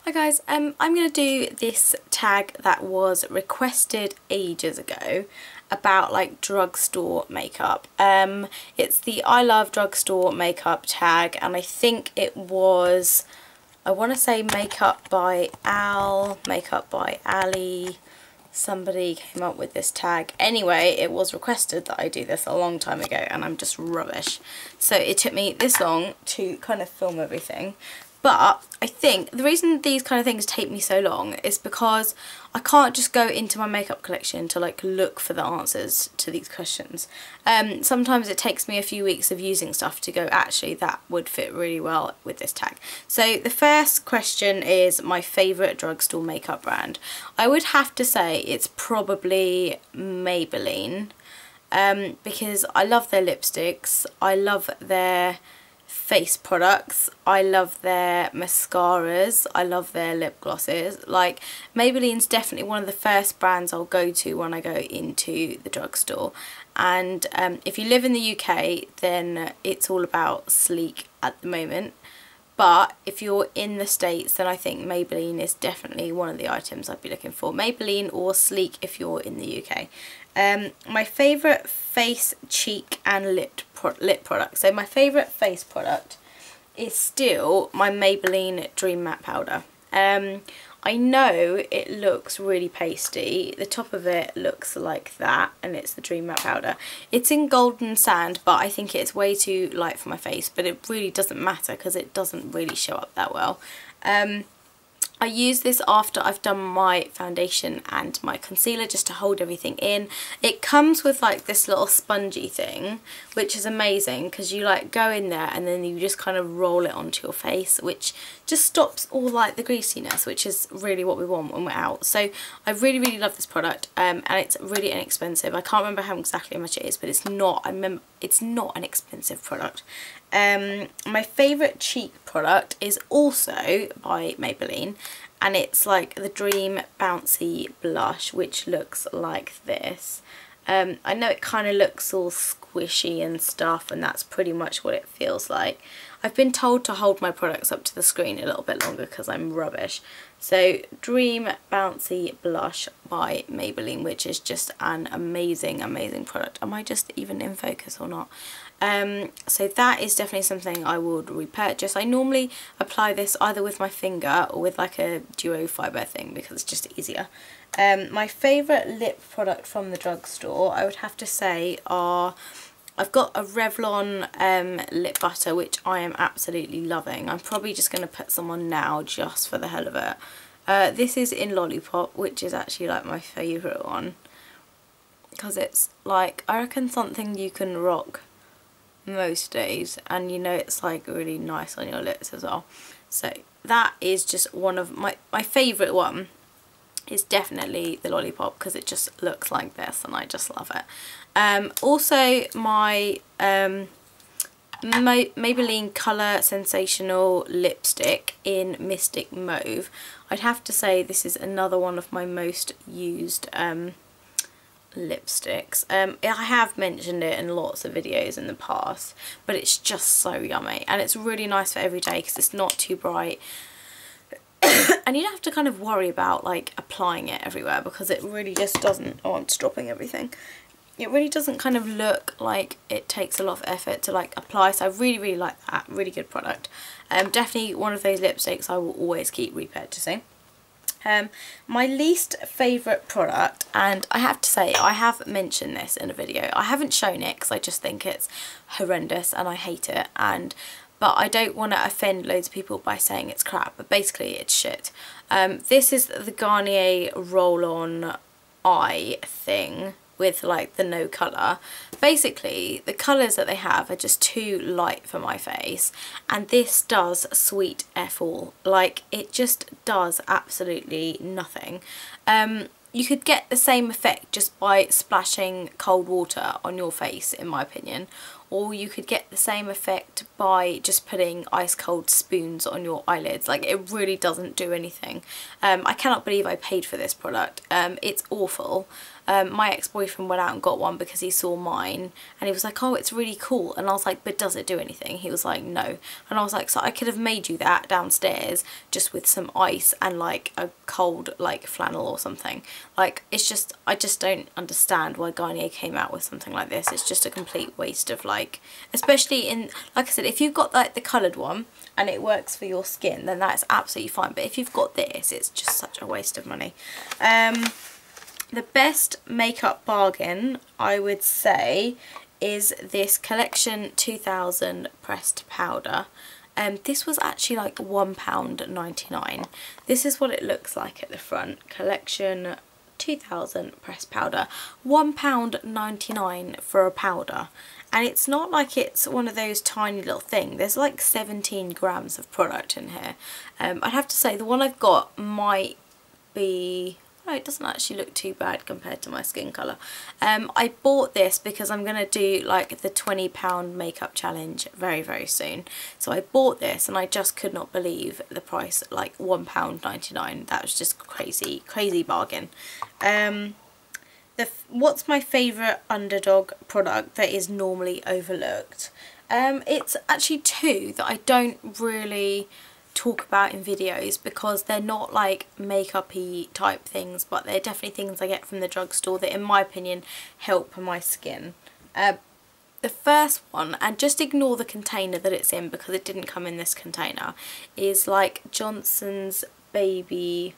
Hi guys, I'm going to do this tag that was requested ages ago about like drugstore makeup. It's the I love drugstore makeup tag, and I think it was, I want to say makeup by Al, makeup by Ali, somebody came up with this tag. Anyway, it was requested that I do this a long time ago and I'm just rubbish. So it took me this long to kind of film everything. But I think the reason these kind of things take me so long is because I can't just go into my makeup collection to like look for the answers to these questions. Sometimes it takes me a few weeks of using stuff to go, actually that would fit really well with this tag. So the first question is my favourite drugstore makeup brand. I would have to say it's probably Maybelline, because I love their lipsticks, I love their face products, I love their mascaras, I love their lip glosses. Like, Maybelline's definitely one of the first brands I'll go to when I go into the drugstore. And if you live in the UK, then it's all about sleek at the moment. But if you're in the States, then I think Maybelline is definitely one of the items I'd be looking for. Maybelline or Sleek if you're in the UK. My favourite face, cheek and lip product. So my favourite face product is still my Maybelline Dream Matte Powder. I know it looks really pasty. The top of it looks like that, and it's the Dream Matte Powder. It's in Golden Sand, but I think it's way too light for my face, but it really doesn't matter because it doesn't really show up that well. I use this after I've done my foundation and my concealer just to hold everything in. It comes with like this little spongy thing, which is amazing because you like go in there and then you just kind of roll it onto your face, which just stops all like the greasiness, which is really what we want when we're out. So I really love this product, and it's really inexpensive. I can't remember how exactly much it is, but it's not, I remember it's not an expensive product. My favourite cheek product is also by Maybelline, and it's like the Dream Bouncy Blush, which looks like this. I know it kind of looks all squishy and stuff, and that's pretty much what it feels like. I've been told to hold my products up to the screen a little bit longer because I'm rubbish. So Dream Bouncy Blush by Maybelline, which is just an amazing product. Am I just even in focus or not? So that is definitely something I would repurchase. I normally apply this either with my finger or with like a duo fibre thing because it's just easier. My favourite lip product from the drugstore, I would have to say, are, I've got a Revlon lip butter, which I am absolutely loving. I'm probably just going to put some on now just for the hell of it. This is in Lollipop, which is actually like my favourite one because it's like, I reckon something you can rock most days, and you know it's like really nice on your lips as well. So that is just one of my favourite one is definitely the Lollipop because it just looks like this and I just love it. Also my Maybelline Colour Sensational lipstick in Mystic Mauve. I'd have to say this is another one of my most used lipsticks. I have mentioned it in lots of videos in the past, but it's just so yummy and it's really nice for every day because it's not too bright and you don't have to kind of worry about like applying it everywhere because it really just doesn't, oh I'm dropping everything, it really doesn't kind of look like it takes a lot of effort to like apply. So I really like that, really good product. Definitely one of those lipsticks I will always keep repurchasing. My least favourite product, and I have to say I have mentioned this in a video, I haven't shown it because I just think it's horrendous and I hate it, but I don't want to offend loads of people by saying it's crap, but basically it's shit. This is the Garnier roll-on eye thing with like the no colour. Basically the colours that they have are just too light for my face, and this does sweet F all. Like, it just does absolutely nothing. You could get the same effect just by splashing cold water on your face, in my opinion, or you could get the same effect by just putting ice cold spoons on your eyelids. Like, it really doesn't do anything. I cannot believe I paid for this product. It's awful. My ex-boyfriend went out and got one because he saw mine and he was like, oh, it's really cool. And I was like, but does it do anything? He was like, no. And I was like, so I could have made you that downstairs just with some ice and like a cold like flannel or something. Like, it's just, I just don't understand why Garnier came out with something like this. It's just a complete waste of, like, especially in, like I said, if you've got like the coloured one and it works for your skin, then that's absolutely fine. But if you've got this, it's just such a waste of money. The best makeup bargain, I would say, is this Collection 2000 pressed powder. This was actually like £1.99. This is what it looks like at the front. Collection 2000 pressed powder. £1.99 for a powder. And it's not like it's one of those tiny little things. There's like 17 grams of product in here. I'd have to say the one I've got might be... Oh, it doesn't actually look too bad compared to my skin colour. I bought this because I'm going to do like the £20 makeup challenge very, very soon. So I bought this and I just could not believe the price, like £1.99. That was just crazy, crazy bargain. What's my favourite Underdog product that is normally overlooked? It's actually two that I don't really talk about in videos because they're not like makeup-y type things, but they're definitely things I get from the drugstore that in my opinion help my skin. The first one, and just ignore the container that it's in because it didn't come in this container, is like Johnson's Baby,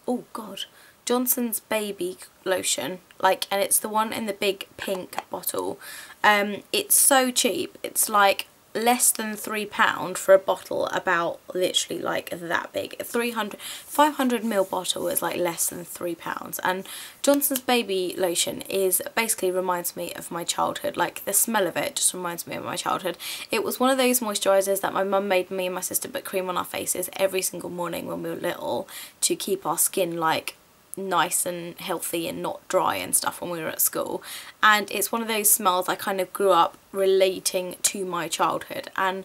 oh god, Johnson's Baby lotion, like, and it's the one in the big pink bottle. It's so cheap. It's like less than £3 for a bottle about literally like that big. 500ml bottle is like less than £3, and Johnson's Baby lotion is basically reminds me of my childhood. Like, the smell of it just reminds me of my childhood. It was one of those moisturisers that my mum made me and my sister put cream on our faces every single morning when we were little to keep our skin like nice and healthy and not dry and stuff when we were at school. And it's one of those smells I kind of grew up relating to my childhood, and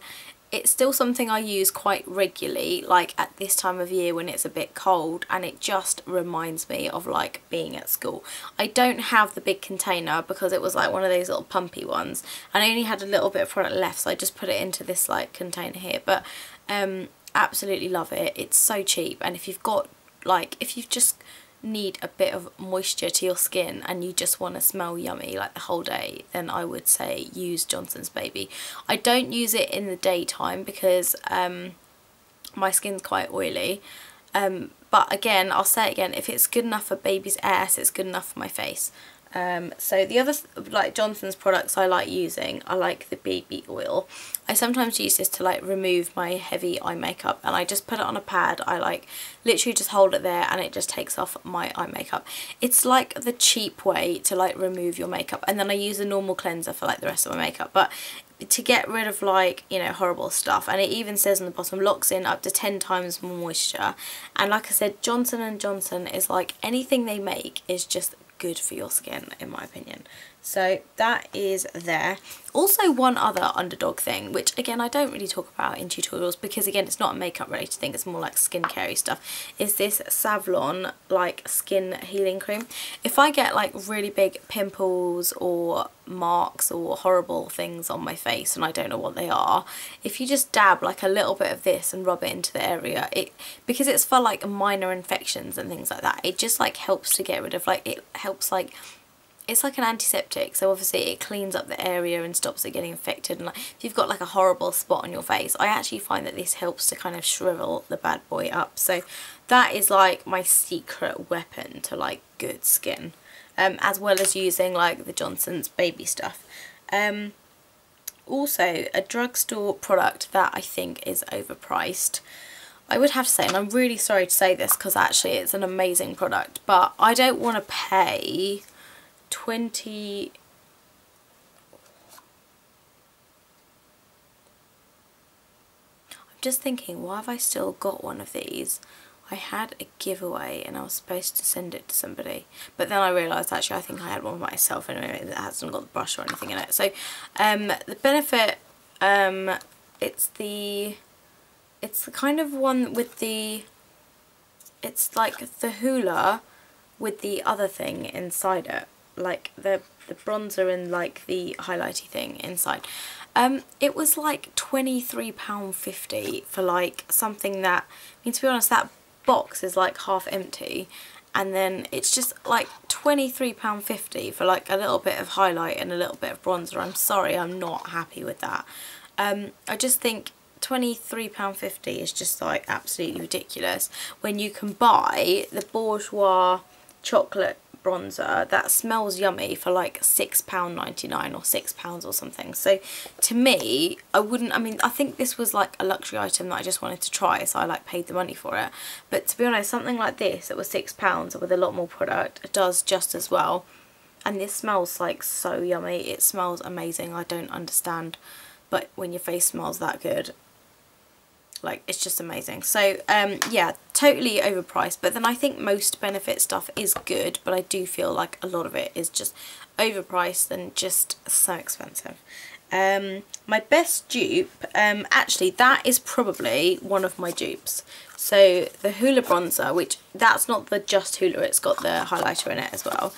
it's still something I use quite regularly, like at this time of year when it's a bit cold, and it just reminds me of like being at school. I don't have the big container because it was like one of those little pumpy ones and I only had a little bit of product left, so I just put it into this like container here. But absolutely love it. It's so cheap, and if you've got like, if you've just need a bit of moisture to your skin and you just want to smell yummy like the whole day, then I would say use Johnson's Baby. I don't use it in the daytime because my skin's quite oily, but again, I'll say it again, if it's good enough for baby's ass, it's good enough for my face. So the other like Johnson's products I like using, I like the baby oil. I sometimes use this to like remove my heavy eye makeup, and I just put it on a pad. I like literally just hold it there and it just takes off my eye makeup. It's like the cheap way to like remove your makeup, and then I use a normal cleanser for like the rest of my makeup. But to get rid of like, you know, horrible stuff, and it even says on the bottom, locks in up to 10 times more moisture. And like I said, Johnson & Johnson is like, anything they make is just good for your skin in my opinion. So that is there. Also, one other Underdog thing, which again I don't really talk about in tutorials because again it's not a makeup related thing, it's more like skincare stuff, is this Savlon like skin healing cream. If I get like really big pimples or marks or horrible things on my face and I don't know what they are, if you just dab like a little bit of this and rub it into the area, because it's for like minor infections and things like that, it just like helps to get rid of, like, it helps, like, it's like an antiseptic, so obviously it cleans up the area and stops it getting infected. And like, if you've got like a horrible spot on your face, I actually find that this helps to kind of shrivel the bad boy up. So that is like my secret weapon to like good skin, as well as using like the Johnson's Baby stuff. Also, a drugstore product that I think is overpriced, I would have to say, and I'm really sorry to say this because actually it's an amazing product, but I don't want to pay 20... I'm just thinking, why have I still got one of these? I had a giveaway and I was supposed to send it to somebody, but then I realised actually I think I had one for myself anyway, it hasn't got the brush or anything in it. So the Benefit, it's the kind of one with the, it's like the Hoola with the other thing inside it, like the bronzer and like the highlighty thing inside. It was like £23.50 for like something that, I mean, to be honest, that box is like half empty, and then it's just like £23.50 for like a little bit of highlight and a little bit of bronzer. I'm sorry, I'm not happy with that. I just think £23.50 is just like absolutely ridiculous when you can buy the Bourjois chocolate bronzer that smells yummy for like £6.99 or £6 or something. So to me, I mean, I think this was like a luxury item that I just wanted to try, so I like paid the money for it. But to be honest, something like this that was £6 with a lot more product does just as well. And this smells like so yummy. It smells amazing. I don't understand, but when your face smells that good, like, it's just amazing. So yeah, totally overpriced, but then I think most Benefit stuff is good, but I do feel like a lot of it is just overpriced and just so expensive. My best dupe, actually that is probably one of my dupes. So the Hoola bronzer, which that's not the just Hoola, it's got the highlighter in it as well.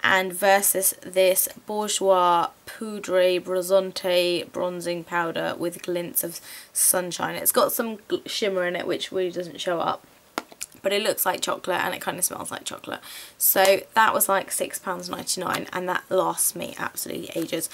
And versus this Bourjois Poudre Bronzante bronzing powder with glints of sunshine. It's got some shimmer in it which really doesn't show up, but it looks like chocolate and it kind of smells like chocolate. So that was like £6.99 and that lasts me absolutely ages.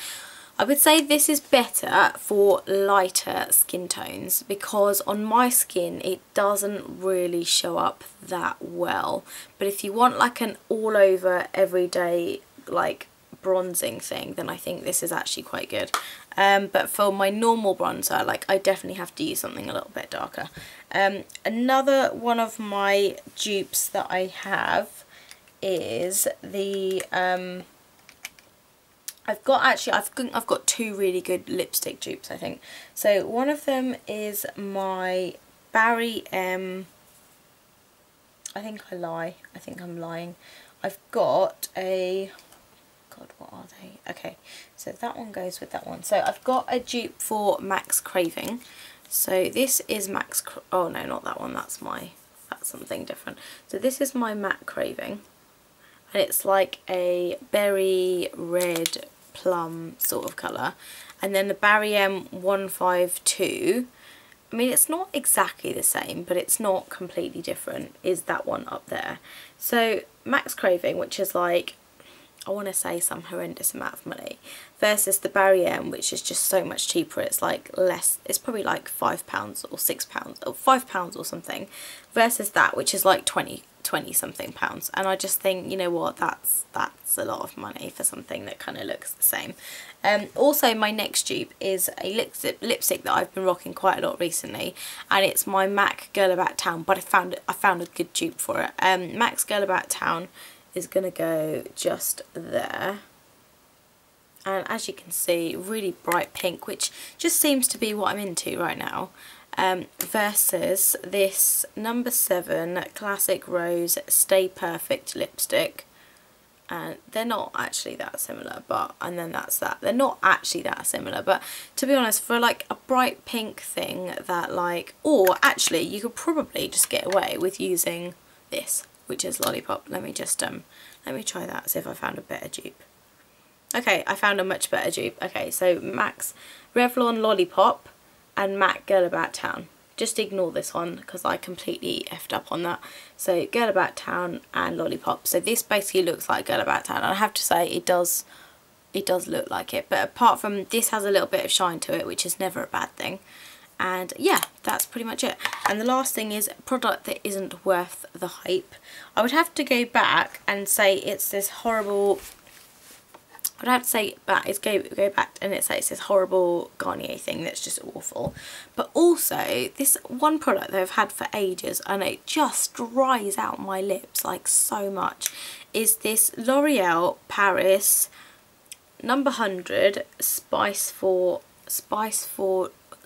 I would say this is better for lighter skin tones because on my skin it doesn't really show up that well. But if you want like an all over everyday like bronzing thing, then I think this is actually quite good. But for my normal bronzer, like I definitely have to use something a little bit darker. Another one of my dupes that I have is the I've got two really good lipstick dupes, I think. So one of them is my Barry M. I think I'm lying. I've got a, God, what are they? Okay, so that one goes with that one. So I've got a dupe for Max Craving. So this is oh no, not that one, that's something different. So this is my Matte Craving, and it's like a berry red plum sort of colour. And then the Barry M 152, I mean it's not exactly the same, but it's not completely different, is that one up there. So Max Craving, which is like, I want to say some horrendous amount of money, versus the Barry M, which is just so much cheaper. It's like less, it's probably like £5 or £6 or £5 or something, versus that, which is like 20 something pounds. And I just think, you know what, that's a lot of money for something that kind of looks the same. Also my next dupe is a lipstick that I've been rocking quite a lot recently, and it's my MAC Girl About Town, but I found a good dupe for it. MAC's Girl About Town is gonna go just there, and as you can see, really bright pink, which just seems to be what I'm into right now. Versus this number 7 Classic Rose Stay Perfect lipstick, and they're not actually that similar, but, and then that's that, they're not actually that similar, but to be honest, for like a bright pink thing that like, or actually you could probably just get away with using this, which is Lollipop. Let me just let me try that, see if I found a better dupe. Okay, I found a much better dupe. Okay, so Max Revlon Lollipop and MAC Girl About Town. Just ignore this one because I completely effed up on that. So Girl About Town and Lollipop. So this basically looks like Girl About Town, and I have to say it does look like it, but apart from this has a little bit of shine to it, which is never a bad thing. And yeah, that's pretty much it. And the last thing is a product that isn't worth the hype. I would have to go back and say it's this horrible, I'd have to say back, go back and it's like it's this horrible Garnier thing that's just awful. But also this one product that I've had for ages and it just dries out my lips like so much, is this L'Oreal Paris number 100 Spice for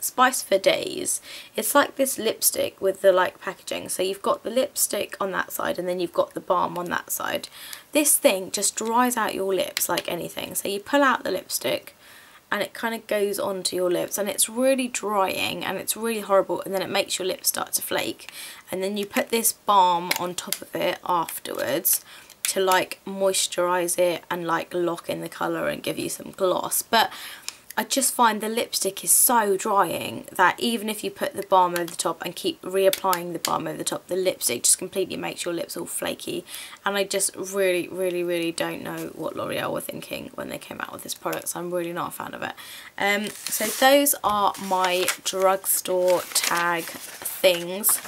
Spice for Days. It's like this lipstick with the like packaging. So you've got the lipstick on that side and then you've got the balm on that side. This thing just dries out your lips like anything. So you pull out the lipstick and it kind of goes onto your lips, and it's really drying and it's really horrible, and then it makes your lips start to flake. And then you put this balm on top of it afterwards to like moisturize it and like lock in the colour and give you some gloss. But I just find the lipstick is so drying that even if you put the balm over the top and keep reapplying the balm over the top, the lipstick just completely makes your lips all flaky. And I just really don't know what L'Oreal were thinking when they came out with this product, so I'm really not a fan of it. So those are my drugstore tag things.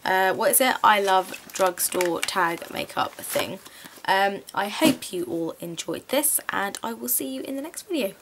What is it? I love drugstore tag makeup thing. I hope you all enjoyed this, and I will see you in the next video.